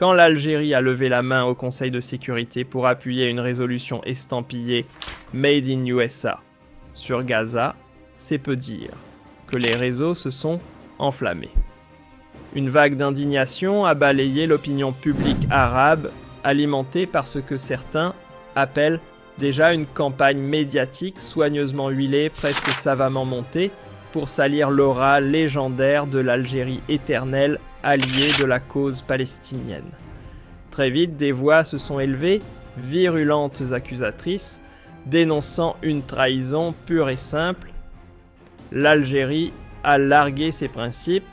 quand l'Algérie a levé la main au Conseil de sécurité pour appuyer une résolution estampillée « Made in USA » sur Gaza, c'est peu dire que les réseaux se sont enflammés. Une vague d'indignation a balayé l'opinion publique arabe, alimentée par ce que certains appellent déjà une campagne médiatique soigneusement huilée, presque savamment montée, pour salir l'aura légendaire de l'Algérie éternelle, alliée de la cause palestinienne. Très vite, des voix se sont élevées, virulentes accusatrices, dénonçant une trahison pure et simple. L'Algérie a largué ses principes,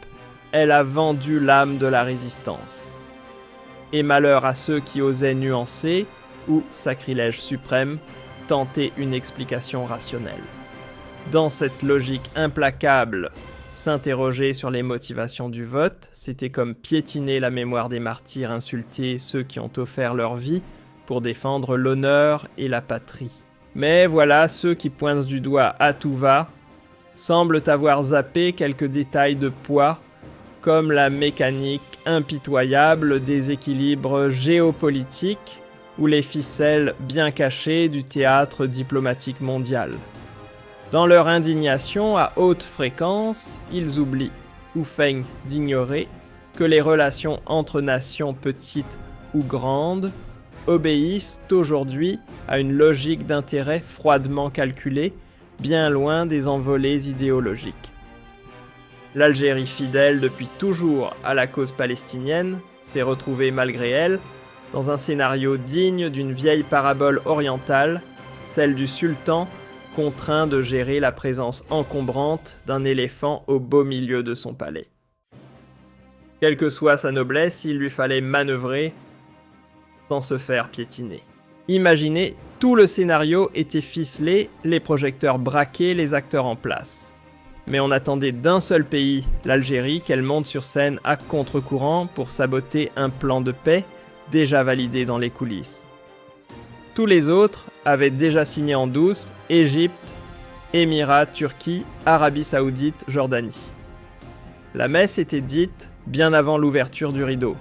elle a vendu l'âme de la résistance. Et malheur à ceux qui osaient nuancer, ou, sacrilège suprême, tenter une explication rationnelle. Dans cette logique implacable, s'interroger sur les motivations du vote, c'était comme piétiner la mémoire des martyrs, insulter ceux qui ont offert leur vie pour défendre l'honneur et la patrie. Mais voilà, ceux qui pointent du doigt à tout va semblent avoir zappé quelques détails de poids, comme la mécanique impitoyable des équilibres géopolitiques ou les ficelles bien cachées du théâtre diplomatique mondial. Dans leur indignation à haute fréquence, ils oublient, ou feignent d'ignorer, que les relations entre nations petites ou grandes obéissent aujourd'hui à une logique d'intérêt froidement calculée, bien loin des envolées idéologiques. L'Algérie, fidèle depuis toujours à la cause palestinienne, s'est retrouvée malgré elle dans un scénario digne d'une vieille parabole orientale, celle du sultan contraint de gérer la présence encombrante d'un éléphant au beau milieu de son palais. Quelle que soit sa noblesse, il lui fallait manœuvrer sans se faire piétiner. Imaginez, tout le scénario était ficelé, les projecteurs braqués, les acteurs en place. Mais on attendait d'un seul pays, l'Algérie, qu'elle monte sur scène à contre-courant pour saboter un plan de paix déjà validé dans les coulisses. Tous les autres avaient déjà signé en douce Égypte, Émirats, Turquie, Arabie Saoudite, Jordanie. La messe était dite bien avant l'ouverture du rideau.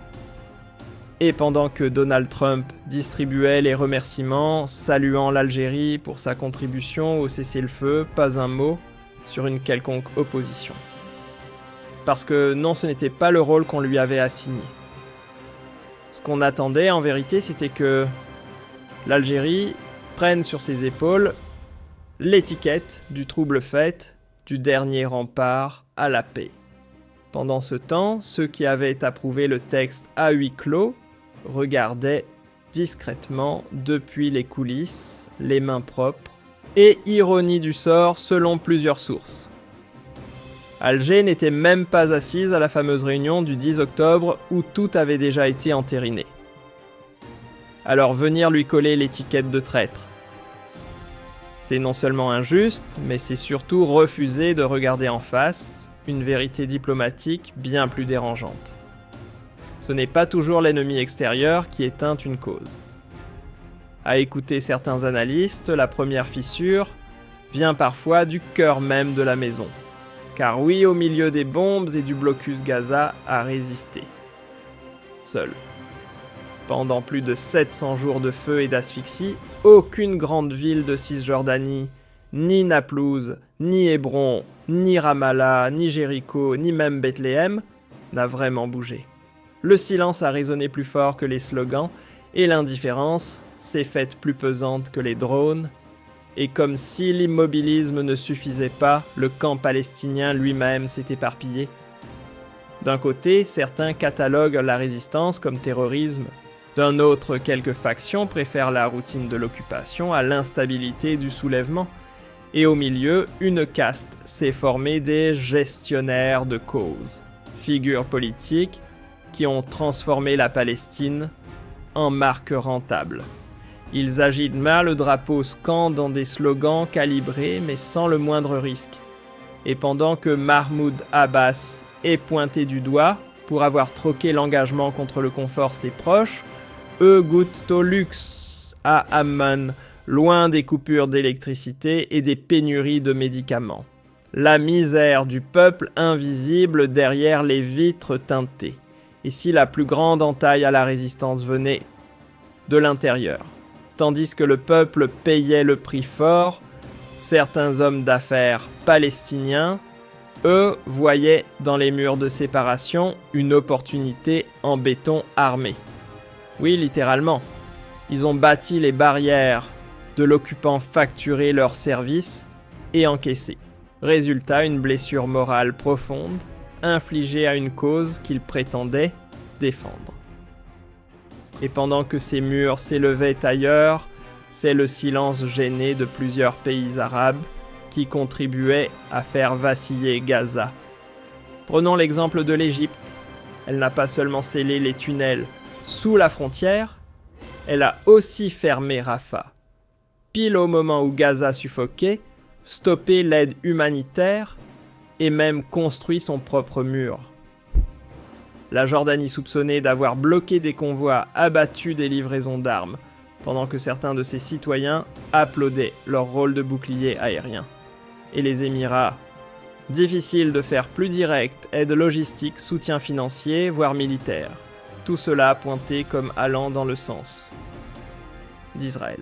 Et pendant que Donald Trump distribuait les remerciements, saluant l'Algérie pour sa contribution au cessez-le-feu, pas un mot sur une quelconque opposition. Parce que non, ce n'était pas le rôle qu'on lui avait assigné. Ce qu'on attendait en vérité, c'était que l'Algérie prenne sur ses épaules l'étiquette du trouble fait, du dernier rempart à la paix. Pendant ce temps, ceux qui avaient approuvé le texte à huis clos regardaient discrètement depuis les coulisses, les mains propres, et ironie du sort selon plusieurs sources. Alger n'était même pas assise à la fameuse réunion du 10 octobre où tout avait déjà été entériné. Alors venir lui coller l'étiquette de traître. C'est non seulement injuste, mais c'est surtout refuser de regarder en face une vérité diplomatique bien plus dérangeante. Ce n'est pas toujours l'ennemi extérieur qui éteint une cause. À écouter certains analystes, la première fissure vient parfois du cœur même de la maison. Car oui, au milieu des bombes et du blocus Gaza a résisté. Seul. Pendant plus de 700 jours de feu et d'asphyxie, aucune grande ville de Cisjordanie, ni Naplouse, ni Hébron, ni Ramallah, ni Jéricho, ni même Bethléem, n'a vraiment bougé. Le silence a résonné plus fort que les slogans, et l'indifférence s'est faite plus pesante que les drones, et comme si l'immobilisme ne suffisait pas, le camp palestinien lui-même s'est éparpillé. D'un côté, certains cataloguent la résistance comme terrorisme. D'un autre, quelques factions préfèrent la routine de l'occupation à l'instabilité du soulèvement. Et au milieu, une caste s'est formée des gestionnaires de cause, figures politiques qui ont transformé la Palestine en marque rentable. Ils agitent mal le drapeau, scandant des slogans calibrés mais sans le moindre risque. Et pendant que Mahmoud Abbas est pointé du doigt pour avoir troqué l'engagement contre le confort ses proches, eux goûtent au luxe à Amman, loin des coupures d'électricité et des pénuries de médicaments. La misère du peuple invisible derrière les vitres teintées. et si la plus grande entaille à la résistance venait de l'intérieur. Tandis que le peuple payait le prix fort, certains hommes d'affaires palestiniens, eux, voyaient dans les murs de séparation une opportunité en béton armé. Oui, littéralement. Ils ont bâti les barrières de l'occupant, facturé leurs services et encaissé. Résultat, une blessure morale profonde, infligée à une cause qu'ils prétendaient défendre. Et pendant que ces murs s'élevaient ailleurs, c'est le silence gêné de plusieurs pays arabes qui contribuaient à faire vaciller Gaza. Prenons l'exemple de l'Égypte. Elle n'a pas seulement scellé les tunnels sous la frontière, elle a aussi fermé Rafah. Pile au moment où Gaza suffoquait, stoppé l'aide humanitaire et même construit son propre mur. La Jordanie soupçonnée d'avoir bloqué des convois, abattu des livraisons d'armes, pendant que certains de ses citoyens applaudaient leur rôle de bouclier aérien. Et les Émirats, difficile de faire plus direct, aide logistique, soutien financier, voire militaire. Tout cela pointé comme allant dans le sens d'Israël.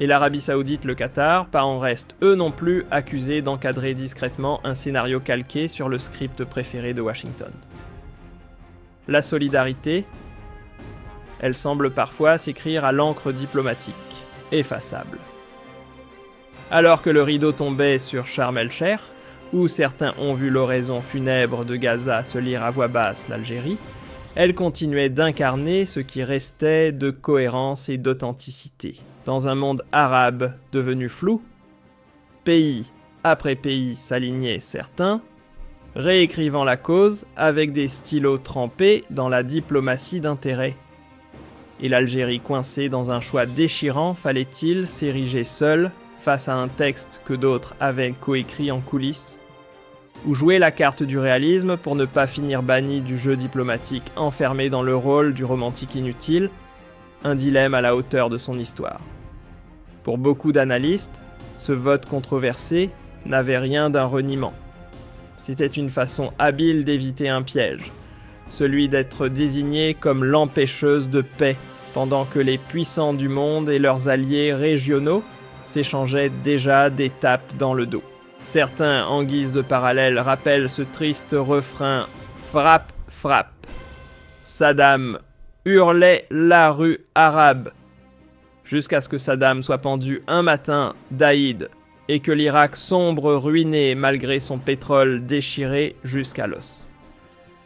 Et l'Arabie Saoudite, le Qatar, pas en reste, eux non plus, accusés d'encadrer discrètement un scénario calqué sur le script préféré de Washington. La solidarité, elle semble parfois s'écrire à l'encre diplomatique, effaçable. Alors que le rideau tombait sur Sharm el-Sheikh, où certains ont vu l'oraison funèbre de Gaza se lire à voix basse l'Algérie, elle continuait d'incarner ce qui restait de cohérence et d'authenticité. Dans un monde arabe devenu flou, pays après pays s'alignaient certains, réécrivant la cause avec des stylos trempés dans la diplomatie d'intérêt. Et l'Algérie coincée dans un choix déchirant, fallait-il s'ériger seul face à un texte que d'autres avaient coécrit en coulisses? Ou jouer la carte du réalisme pour ne pas finir banni du jeu diplomatique enfermé dans le rôle du romantique inutile, un dilemme à la hauteur de son histoire. Pour beaucoup d'analystes, ce vote controversé n'avait rien d'un reniement. C'était une façon habile d'éviter un piège, celui d'être désignée comme l'empêcheuse de paix, pendant que les puissants du monde et leurs alliés régionaux s'échangeaient déjà des tapes dans le dos. Certains, en guise de parallèle, rappellent ce triste refrain « Frappe, frappe ». Saddam hurlait la rue arabe, jusqu'à ce que Saddam soit pendu un matin d'Aïd et que l'Irak sombre ruiné malgré son pétrole déchiré jusqu'à l'os.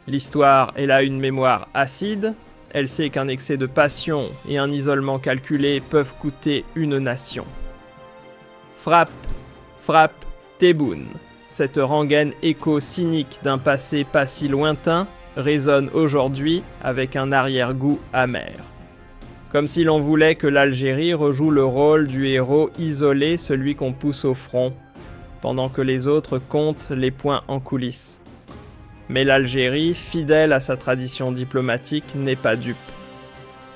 L'histoire est là une mémoire acide, elle sait qu'un excès de passion et un isolement calculé peuvent coûter une nation. Frappe, frappe, Tebboune, cette rengaine écho cynique d'un passé pas si lointain, résonne aujourd'hui avec un arrière-goût amer. Comme si l'on voulait que l'Algérie rejoue le rôle du héros isolé, celui qu'on pousse au front, pendant que les autres comptent les points en coulisses. Mais l'Algérie, fidèle à sa tradition diplomatique, n'est pas dupe.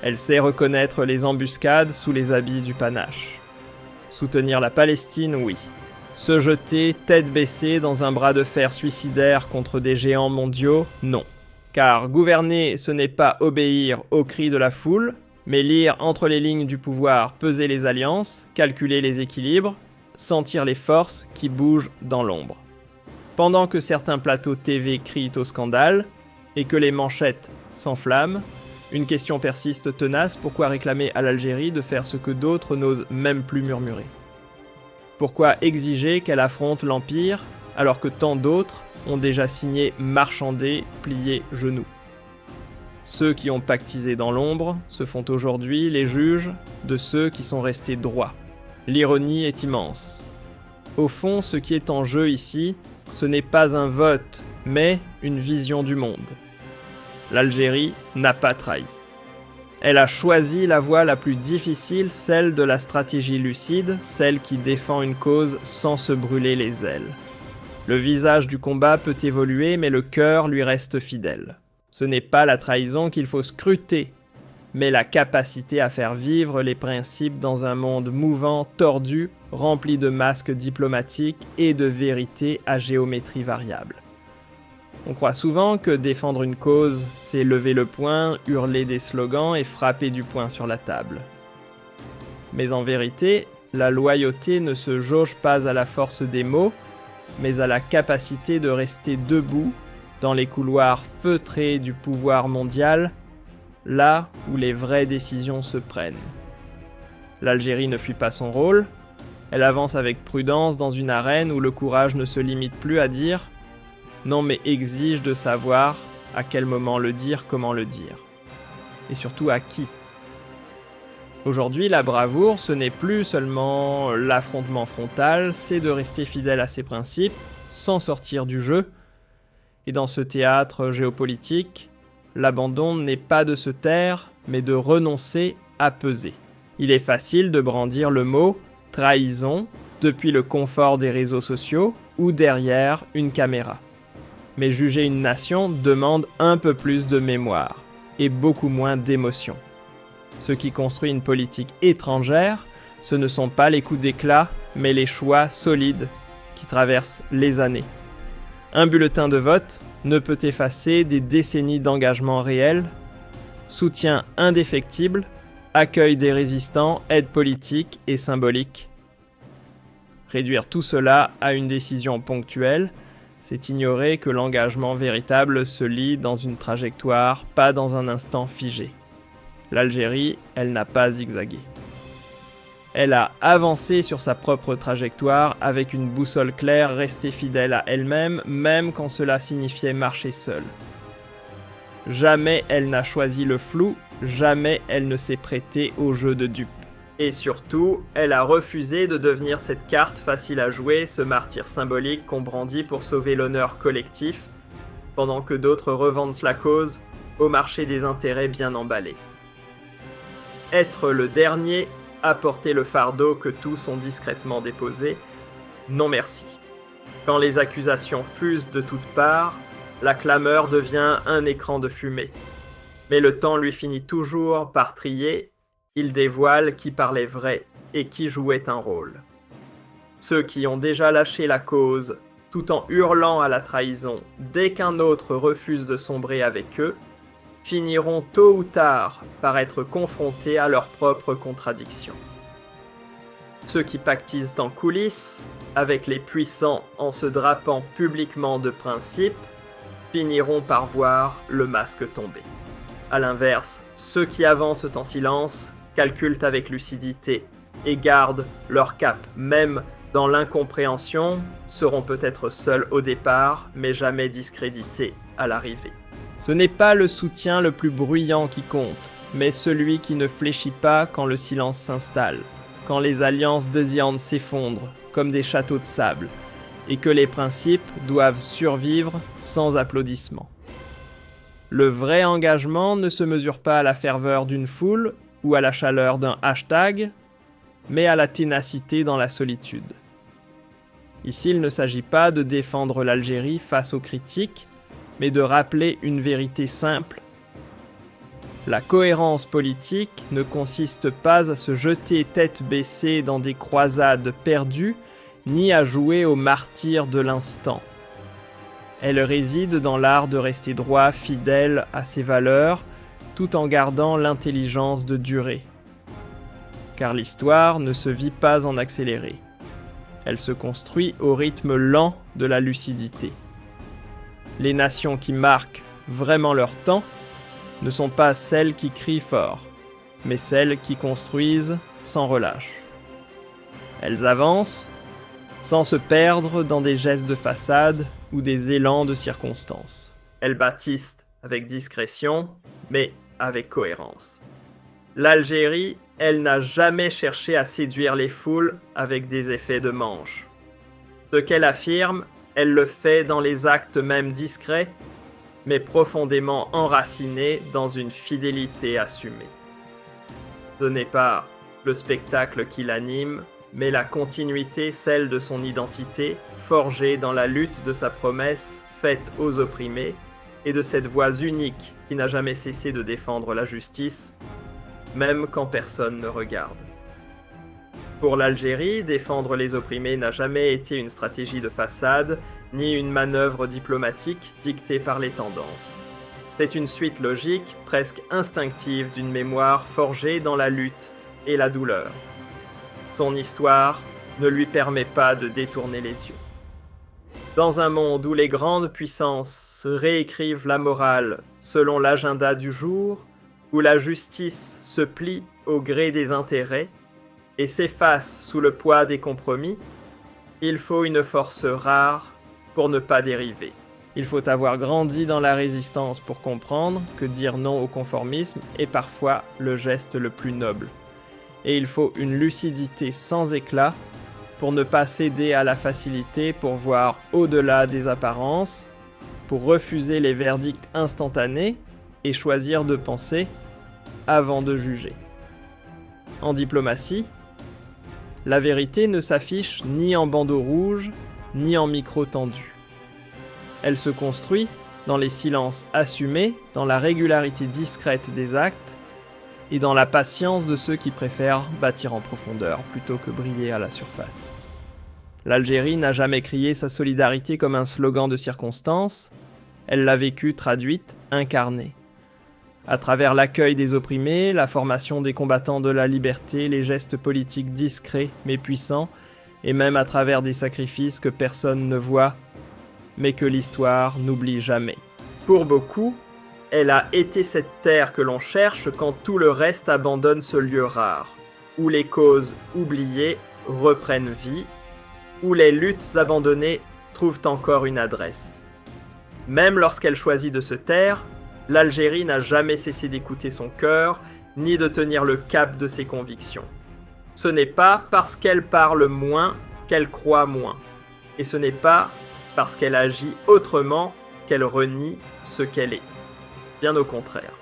Elle sait reconnaître les embuscades sous les habits du panache. Soutenir la Palestine, oui. Se jeter tête baissée dans un bras de fer suicidaire contre des géants mondiaux, non. Car gouverner, ce n'est pas obéir aux cris de la foule, mais lire entre les lignes du pouvoir, peser les alliances, calculer les équilibres, sentir les forces qui bougent dans l'ombre. Pendant que certains plateaux TV crient au scandale, et que les manchettes s'enflamment, une question persiste tenace, pourquoi réclamer à l'Algérie de faire ce que d'autres n'osent même plus murmurer? Pourquoi exiger qu'elle affronte l'Empire, alors que tant d'autres ont déjà signé marchandé, plié genoux? Ceux qui ont pactisé dans l'ombre se font aujourd'hui les juges de ceux qui sont restés droits. L'ironie est immense. Au fond, ce qui est en jeu ici, ce n'est pas un vote, mais une vision du monde. L'Algérie n'a pas trahi. Elle a choisi la voie la plus difficile, celle de la stratégie lucide, celle qui défend une cause sans se brûler les ailes. Le visage du combat peut évoluer, mais le cœur lui reste fidèle. Ce n'est pas la trahison qu'il faut scruter, mais la capacité à faire vivre les principes dans un monde mouvant, tordu, rempli de masques diplomatiques et de vérités à géométrie variable. On croit souvent que défendre une cause, c'est lever le poing, hurler des slogans et frapper du poing sur la table. Mais en vérité, la loyauté ne se jauge pas à la force des mots, mais à la capacité de rester debout dans les couloirs feutrés du pouvoir mondial, là où les vraies décisions se prennent. L'Algérie ne fuit pas son rôle, elle avance avec prudence dans une arène où le courage ne se limite plus à dire « non mais exige de savoir à quel moment le dire, comment le dire. » Et surtout à qui. Aujourd'hui, la bravoure, ce n'est plus seulement l'affrontement frontal, c'est de rester fidèle à ses principes, sans sortir du jeu. Et dans ce théâtre géopolitique, l'abandon n'est pas de se taire, mais de renoncer à peser. Il est facile de brandir le mot « trahison » depuis le confort des réseaux sociaux ou derrière une caméra. Mais juger une nation demande un peu plus de mémoire et beaucoup moins d'émotion. Ce qui construit une politique étrangère, ce ne sont pas les coups d'éclat, mais les choix solides qui traversent les années. Un bulletin de vote ne peut effacer des décennies d'engagement réel, soutien indéfectible, accueil des résistants, aide politique et symbolique. Réduire tout cela à une décision ponctuelle, c'est ignorer que l'engagement véritable se lie dans une trajectoire, pas dans un instant figé. L'Algérie, elle n'a pas zigzagué. Elle a avancé sur sa propre trajectoire avec une boussole claire, restée fidèle à elle-même, même quand cela signifiait marcher seule. Jamais elle n'a choisi le flou, jamais elle ne s'est prêtée au jeu de dupes. Et surtout, elle a refusé de devenir cette carte facile à jouer, ce martyr symbolique qu'on brandit pour sauver l'honneur collectif, pendant que d'autres revendent la cause au marché des intérêts bien emballés. Être le dernier à porter le fardeau que tous ont discrètement déposé, non merci. Quand les accusations fusent de toutes parts, la clameur devient un écran de fumée. Mais le temps lui finit toujours par trier, il dévoile qui parlait vrai et qui jouait un rôle. Ceux qui ont déjà lâché la cause, tout en hurlant à la trahison dès qu'un autre refuse de sombrer avec eux, finiront tôt ou tard par être confrontés à leurs propres contradictions. Ceux qui pactisent en coulisses, avec les puissants en se drapant publiquement de principes, finiront par voir le masque tomber. A l'inverse, ceux qui avancent en silence, calculent avec lucidité et gardent leur cap, même dans l'incompréhension, seront peut-être seuls au départ, mais jamais discrédités à l'arrivée. Ce n'est pas le soutien le plus bruyant qui compte, mais celui qui ne fléchit pas quand le silence s'installe, quand les alliances désirantes s'effondrent comme des châteaux de sable, et que les principes doivent survivre sans applaudissements. Le vrai engagement ne se mesure pas à la ferveur d'une foule ou à la chaleur d'un hashtag, mais à la ténacité dans la solitude. Ici, il ne s'agit pas de défendre l'Algérie face aux critiques, mais de rappeler une vérité simple. La cohérence politique ne consiste pas à se jeter tête baissée dans des croisades perdues, ni à jouer au martyr de l'instant. Elle réside dans l'art de rester droit, fidèle à ses valeurs, tout en gardant l'intelligence de durer. Car l'histoire ne se vit pas en accéléré. Elle se construit au rythme lent de la lucidité. Les nations qui marquent vraiment leur temps ne sont pas celles qui crient fort, mais celles qui construisent sans relâche. Elles avancent sans se perdre dans des gestes de façade ou des élans de circonstance. Elles bâtissent avec discrétion, mais avec cohérence. L'Algérie, elle n'a jamais cherché à séduire les foules avec des effets de manche. Ce qu'elle affirme, elle le fait dans les actes même discrets, mais profondément enracinés dans une fidélité assumée. Ce n'est pas le spectacle qui l'anime, mais la continuité, celle de son identité, forgée dans la lutte de sa promesse faite aux opprimés, et de cette voix unique qui n'a jamais cessé de défendre la justice, même quand personne ne regarde. Pour l'Algérie, défendre les opprimés n'a jamais été une stratégie de façade, ni une manœuvre diplomatique dictée par les tendances. C'est une suite logique, presque instinctive d'une mémoire forgée dans la lutte et la douleur. Son histoire ne lui permet pas de détourner les yeux. Dans un monde où les grandes puissances réécrivent la morale selon l'agenda du jour, où la justice se plie au gré des intérêts et s'efface sous le poids des compromis, il faut une force rare pour ne pas dériver. Il faut avoir grandi dans la résistance pour comprendre que dire non au conformisme est parfois le geste le plus noble. Et il faut une lucidité sans éclat pour ne pas céder à la facilité pour voir au-delà des apparences, pour refuser les verdicts instantanés et choisir de penser avant de juger. En diplomatie, la vérité ne s'affiche ni en bandeau rouge, ni en micro tendu. Elle se construit dans les silences assumés, dans la régularité discrète des actes et dans la patience de ceux qui préfèrent bâtir en profondeur plutôt que briller à la surface. L'Algérie n'a jamais crié sa solidarité comme un slogan de circonstance, elle l'a vécue traduite, incarnée. À travers l'accueil des opprimés, la formation des combattants de la liberté, les gestes politiques discrets mais puissants, et même à travers des sacrifices que personne ne voit, mais que l'histoire n'oublie jamais. Pour beaucoup, elle a été cette terre que l'on cherche quand tout le reste abandonne ce lieu rare, où les causes oubliées reprennent vie, où les luttes abandonnées trouvent encore une adresse. Même lorsqu'elle choisit de se taire, l'Algérie n'a jamais cessé d'écouter son cœur, ni de tenir le cap de ses convictions. Ce n'est pas parce qu'elle parle moins qu'elle croit moins, et ce n'est pas parce qu'elle agit autrement qu'elle renie ce qu'elle est. Bien au contraire.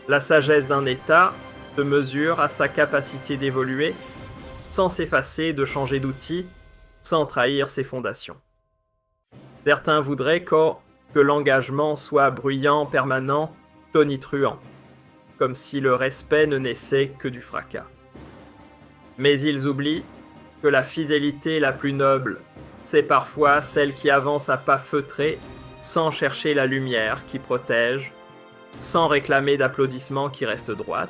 La sagesse d'un État se mesure à sa capacité d'évoluer, sans s'effacer, de changer d'outil, sans trahir ses fondations. Certains voudraient que l'engagement soit bruyant, permanent, tonitruant, comme si le respect ne naissait que du fracas. Mais ils oublient que la fidélité la plus noble, c'est parfois celle qui avance à pas feutrés, sans chercher la lumière qui protège, sans réclamer d'applaudissements qui restent droites,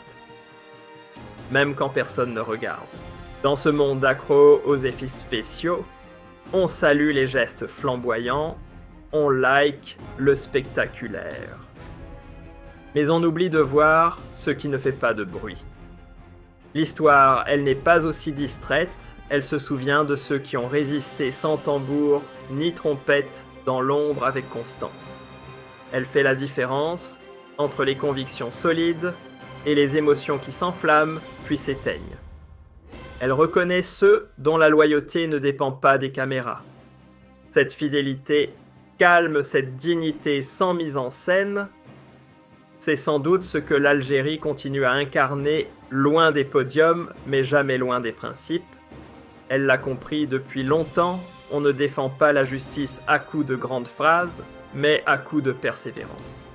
même quand personne ne regarde. Dans ce monde accro aux effets spéciaux, on salue les gestes flamboyants, on like le spectaculaire. Mais on oublie de voir ce qui ne fait pas de bruit. L'histoire, elle n'est pas aussi distraite, elle se souvient de ceux qui ont résisté sans tambour ni trompette dans l'ombre avec constance. Elle fait la différence entre les convictions solides et les émotions qui s'enflamment puis s'éteignent. Elle reconnaît ceux dont la loyauté ne dépend pas des caméras. Cette fidélité calme, cette dignité sans mise en scène, c'est sans doute ce que l'Algérie continue à incarner loin des podiums, mais jamais loin des principes. Elle l'a compris depuis longtemps, on ne défend pas la justice à coups de grandes phrases, mais à coups de persévérance.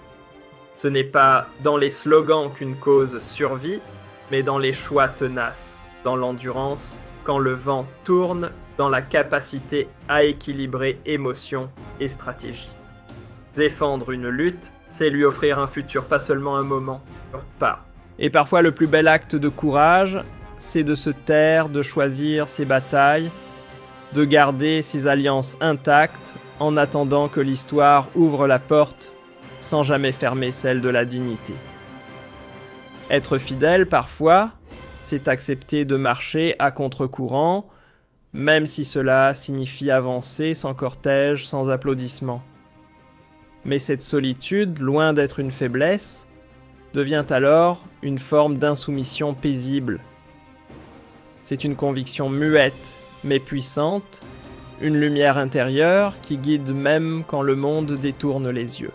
Ce n'est pas dans les slogans qu'une cause survit, mais dans les choix tenaces, dans l'endurance, quand le vent tourne, dans la capacité à équilibrer émotion et stratégie. Défendre une lutte, c'est lui offrir un futur, pas seulement un moment, pas. Et parfois le plus bel acte de courage, c'est de se taire, de choisir ses batailles, de garder ses alliances intactes en attendant que l'histoire ouvre la porte sans jamais fermer celle de la dignité. Être fidèle, parfois, c'est accepter de marcher à contre-courant, même si cela signifie avancer sans cortège, sans applaudissements. Mais cette solitude, loin d'être une faiblesse, devient alors une forme d'insoumission paisible. C'est une conviction muette, mais puissante, une lumière intérieure qui guide même quand le monde détourne les yeux.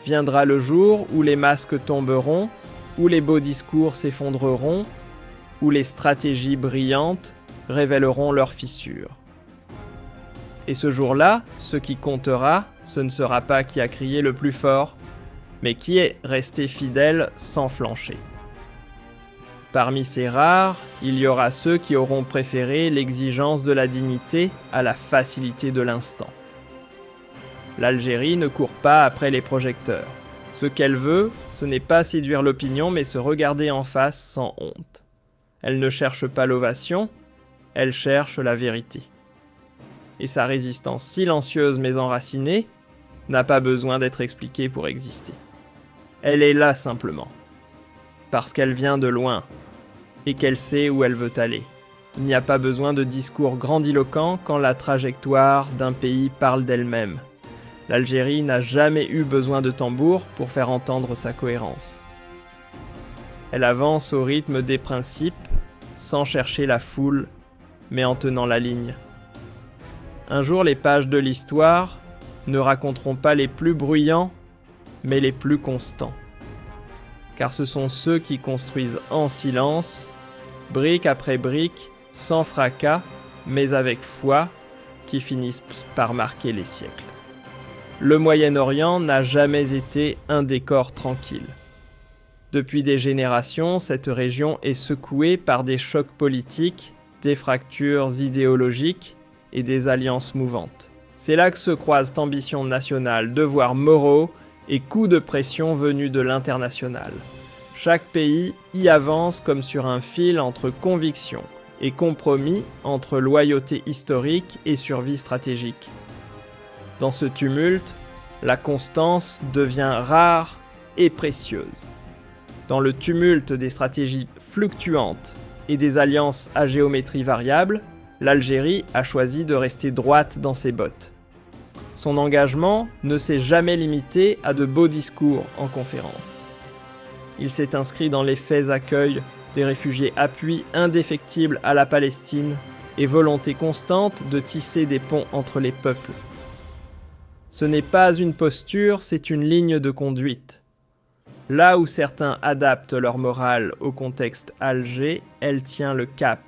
Viendra le jour où les masques tomberont, où les beaux discours s'effondreront, où les stratégies brillantes révéleront leurs fissures. Et ce jour-là, ce qui comptera, ce ne sera pas qui a crié le plus fort, mais qui est resté fidèle sans flancher. Parmi ces rares, il y aura ceux qui auront préféré l'exigence de la dignité à la facilité de l'instant. L'Algérie ne court pas après les projecteurs. Ce qu'elle veut, ce n'est pas séduire l'opinion, mais se regarder en face sans honte. Elle ne cherche pas l'ovation, elle cherche la vérité. Et sa résistance silencieuse mais enracinée n'a pas besoin d'être expliquée pour exister. Elle est là simplement, parce qu'elle vient de loin, et qu'elle sait où elle veut aller. Il n'y a pas besoin de discours grandiloquents quand la trajectoire d'un pays parle d'elle-même. L'Algérie n'a jamais eu besoin de tambour pour faire entendre sa cohérence. Elle avance au rythme des principes, sans chercher la foule, mais en tenant la ligne. Un jour, les pages de l'histoire ne raconteront pas les plus bruyants, mais les plus constants. Car ce sont ceux qui construisent en silence, brique après brique, sans fracas, mais avec foi, qui finissent par marquer les siècles. Le Moyen-Orient n'a jamais été un décor tranquille. Depuis des générations, cette région est secouée par des chocs politiques, des fractures idéologiques et des alliances mouvantes. C'est là que se croisent ambitions nationales, devoirs moraux et coups de pression venus de l'international. Chaque pays y avance comme sur un fil entre conviction et compromis entre loyauté historique et survie stratégique. Dans ce tumulte, la constance devient rare et précieuse. Dans le tumulte des stratégies fluctuantes et des alliances à géométrie variable, l'Algérie a choisi de rester droite dans ses bottes. Son engagement ne s'est jamais limité à de beaux discours en conférence. Il s'est inscrit dans les faits accueil des réfugiés, appui indéfectible à la Palestine et volonté constante de tisser des ponts entre les peuples. Ce n'est pas une posture, c'est une ligne de conduite. Là où certains adaptent leur morale au contexte alger, elle tient le cap.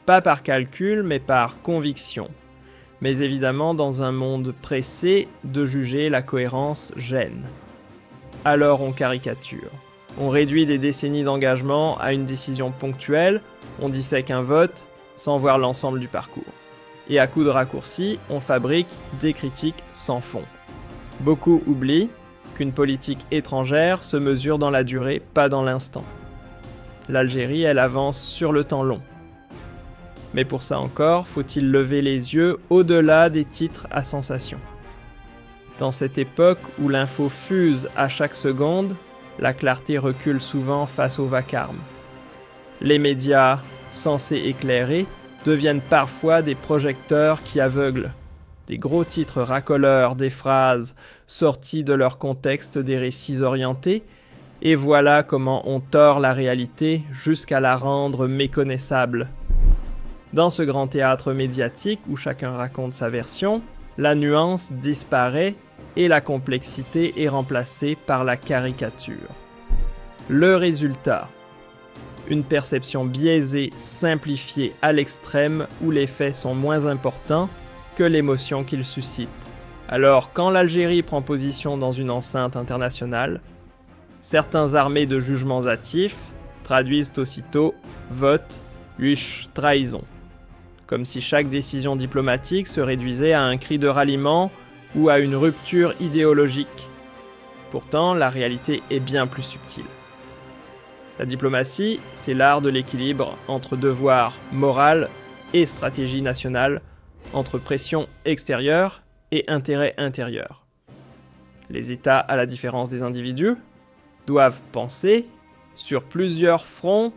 Pas par calcul, mais par conviction. Mais évidemment, dans un monde pressé de juger, la cohérence gêne. Alors on caricature. On réduit des décennies d'engagement à une décision ponctuelle, on dissèque un vote sans voir l'ensemble du parcours. Et à coups de raccourcis, on fabrique des critiques sans fond. Beaucoup oublient qu'une politique étrangère se mesure dans la durée, pas dans l'instant. L'Algérie, elle avance sur le temps long. Mais pour ça encore, faut-il lever les yeux au-delà des titres à sensation. Dans cette époque où l'info fuse à chaque seconde, la clarté recule souvent face au vacarme. Les médias, censés éclairer, deviennent parfois des projecteurs qui aveuglent. Des gros titres racoleurs, des phrases sorties de leur contexte, des récits orientés, et voilà comment on tord la réalité jusqu'à la rendre méconnaissable. Dans ce grand théâtre médiatique où chacun raconte sa version, la nuance disparaît et la complexité est remplacée par la caricature. Le résultat, une perception biaisée, simplifiée à l'extrême où les faits sont moins importants que l'émotion qu'ils suscitent. Alors, quand l'Algérie prend position dans une enceinte internationale, certains armés de jugements hâtifs traduisent aussitôt « vote, huche, trahison », comme si chaque décision diplomatique se réduisait à un cri de ralliement ou à une rupture idéologique. Pourtant, la réalité est bien plus subtile. La diplomatie, c'est l'art de l'équilibre entre devoir moral et stratégie nationale, entre pression extérieure et intérêt intérieur. Les États, à la différence des individus, doivent penser sur plusieurs fronts,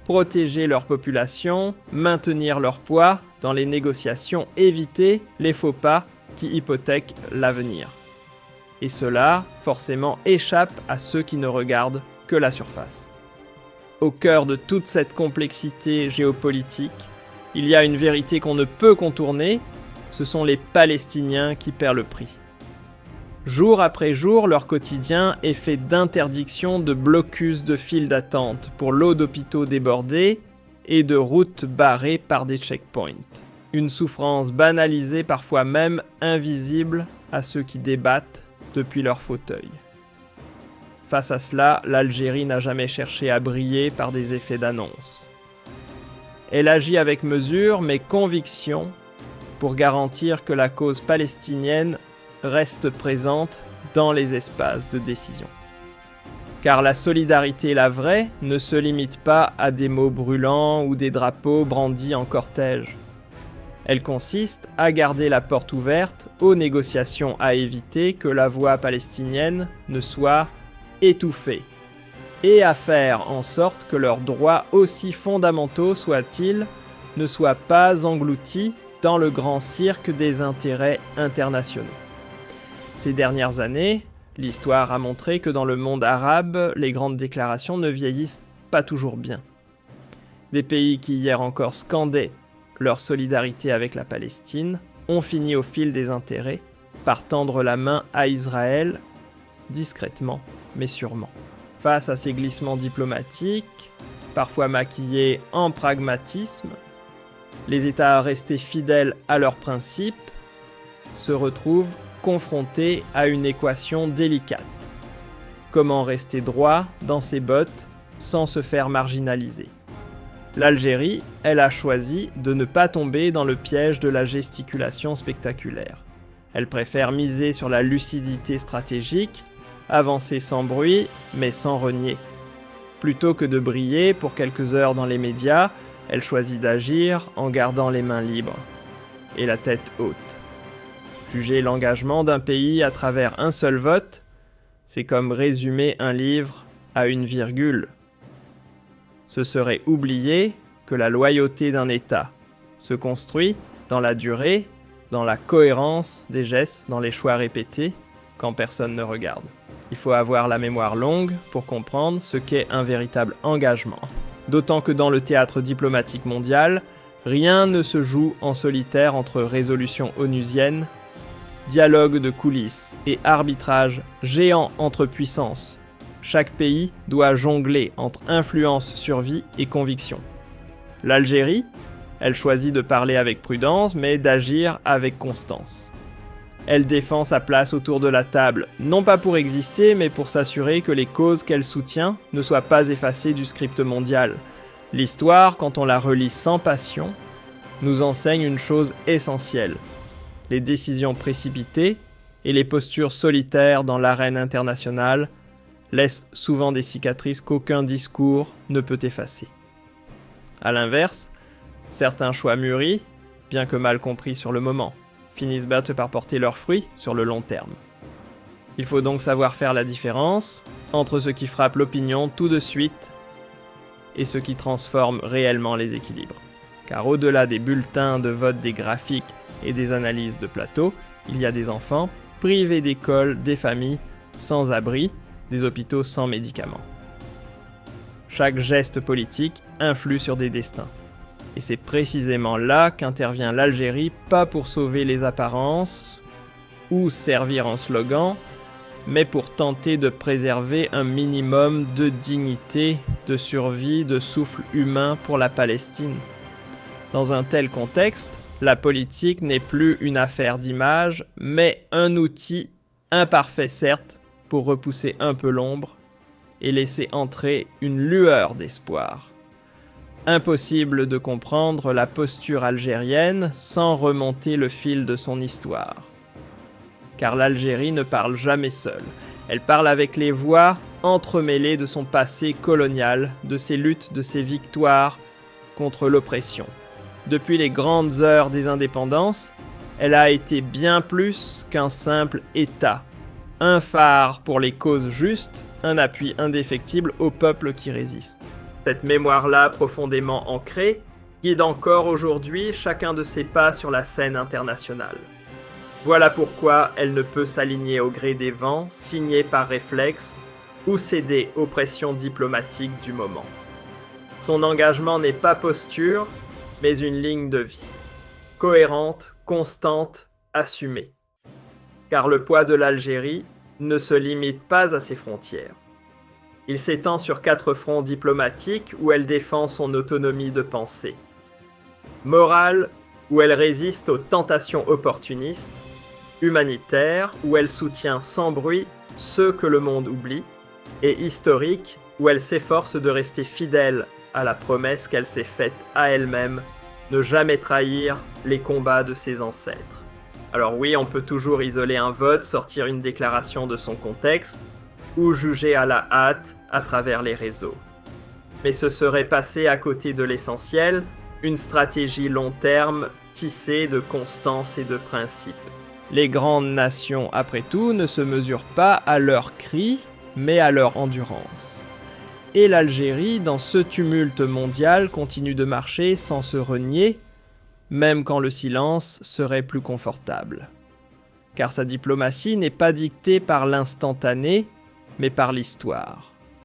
protéger leur population, maintenir leur poids dans les négociations, éviter les faux pas qui hypothèquent l'avenir. Et cela, forcément, échappe à ceux qui ne regardent que la surface. Au cœur de toute cette complexité géopolitique, il y a une vérité qu'on ne peut contourner, ce sont les Palestiniens qui paient le prix. Jour après jour, leur quotidien est fait d'interdictions, de blocus de files d'attente pour l'eau d'hôpitaux débordés et de routes barrées par des checkpoints. Une souffrance banalisée, parfois même invisible à ceux qui débattent depuis leur fauteuil. Face à cela, l'Algérie n'a jamais cherché à briller par des effets d'annonce. Elle agit avec mesure mais conviction pour garantir que la cause palestinienne reste présente dans les espaces de décision. Car la solidarité, la vraie, ne se limite pas à des mots brûlants ou des drapeaux brandis en cortège. Elle consiste à garder la porte ouverte aux négociations à éviter que la voix palestinienne ne soit étouffée, et à faire en sorte que leurs droits, aussi fondamentaux soient-ils, ne soient pas engloutis dans le grand cirque des intérêts internationaux. Ces dernières années, l'histoire a montré que dans le monde arabe, les grandes déclarations ne vieillissent pas toujours bien. Des pays qui hier encore scandaient leur solidarité avec la Palestine ont fini au fil des intérêts par tendre la main à Israël, discrètement mais sûrement. Face à ces glissements diplomatiques, parfois maquillés en pragmatisme, les États restés fidèles à leurs principes se retrouvent confrontés à une équation délicate. Comment rester droit dans ses bottes sans se faire marginaliser ? L'Algérie, elle a choisi de ne pas tomber dans le piège de la gesticulation spectaculaire. Elle préfère miser sur la lucidité stratégique, avancer sans bruit, mais sans renier. Plutôt que de briller pour quelques heures dans les médias, elle choisit d'agir en gardant les mains libres et la tête haute. Juger l'engagement d'un pays à travers un seul vote, c'est comme résumer un livre à une virgule. Ce serait oublier que la loyauté d'un État se construit dans la durée, dans la cohérence des gestes, dans les choix répétés, quand personne ne regarde. Il faut avoir la mémoire longue pour comprendre ce qu'est un véritable engagement. D'autant que dans le théâtre diplomatique mondial, rien ne se joue en solitaire entre résolutions onusiennes, dialogue de coulisses et arbitrage géant entre puissances. Chaque pays doit jongler entre influence, survie et conviction. L'Algérie, elle choisit de parler avec prudence, mais d'agir avec constance. Elle défend sa place autour de la table, non pas pour exister, mais pour s'assurer que les causes qu'elle soutient ne soient pas effacées du script mondial. L'histoire, quand on la relit sans passion, nous enseigne une chose essentielle. Les décisions précipitées et les postures solitaires dans l'arène internationale laissent souvent des cicatrices qu'aucun discours ne peut effacer. A l'inverse, certains choix mûris, bien que mal compris sur le moment, finissent par porter leurs fruits sur le long terme. Il faut donc savoir faire la différence entre ce qui frappe l'opinion tout de suite et ce qui transforme réellement les équilibres. Car au-delà des bulletins de vote, des graphiques et des analyses de plateau, il y a des enfants privés d'école, des familles sans abri, des hôpitaux sans médicaments. Chaque geste politique influe sur des destins. Et c'est précisément là qu'intervient l'Algérie, pas pour sauver les apparences ou servir en slogan, mais pour tenter de préserver un minimum de dignité, de survie, de souffle humain pour la Palestine. Dans un tel contexte, la politique n'est plus une affaire d'image, mais un outil, imparfait certes, pour repousser un peu l'ombre et laisser entrer une lueur d'espoir. Impossible de comprendre la posture algérienne sans remonter le fil de son histoire. Car l'Algérie ne parle jamais seule. Elle parle avec les voix entremêlées de son passé colonial, de ses luttes, de ses victoires contre l'oppression. Depuis les grandes heures des indépendances, elle a été bien plus qu'un simple État. Un phare pour les causes justes, un appui indéfectible au peuple qui résiste. Cette mémoire-là, profondément ancrée, guide encore aujourd'hui chacun de ses pas sur la scène internationale. Voilà pourquoi elle ne peut s'aligner au gré des vents, signer par réflexe, ou céder aux pressions diplomatiques du moment. Son engagement n'est pas posture, mais une ligne de vie. Cohérente, constante, assumée. Car le poids de l'Algérie ne se limite pas à ses frontières. Il s'étend sur 4 fronts diplomatiques où elle défend son autonomie de pensée. Morale, où elle résiste aux tentations opportunistes. Humanitaire, où elle soutient sans bruit ceux que le monde oublie. et historique où elle s'efforce de rester fidèle à la promesse qu'elle s'est faite à elle-même, ne jamais trahir les combats de ses ancêtres. Alors oui, on peut toujours isoler un vote, sortir une déclaration de son contexte, ou juger à la hâte à travers les réseaux. Mais ce serait passer à côté de l'essentiel, une stratégie long terme tissée de constance et de principes. Les grandes nations, après tout, ne se mesurent pas à leurs cris, mais à leur endurance. Et l'Algérie, dans ce tumulte mondial, continue de marcher sans se renier, même quand le silence serait plus confortable. Car sa diplomatie n'est pas dictée par l'instantané, mais par l'histoire.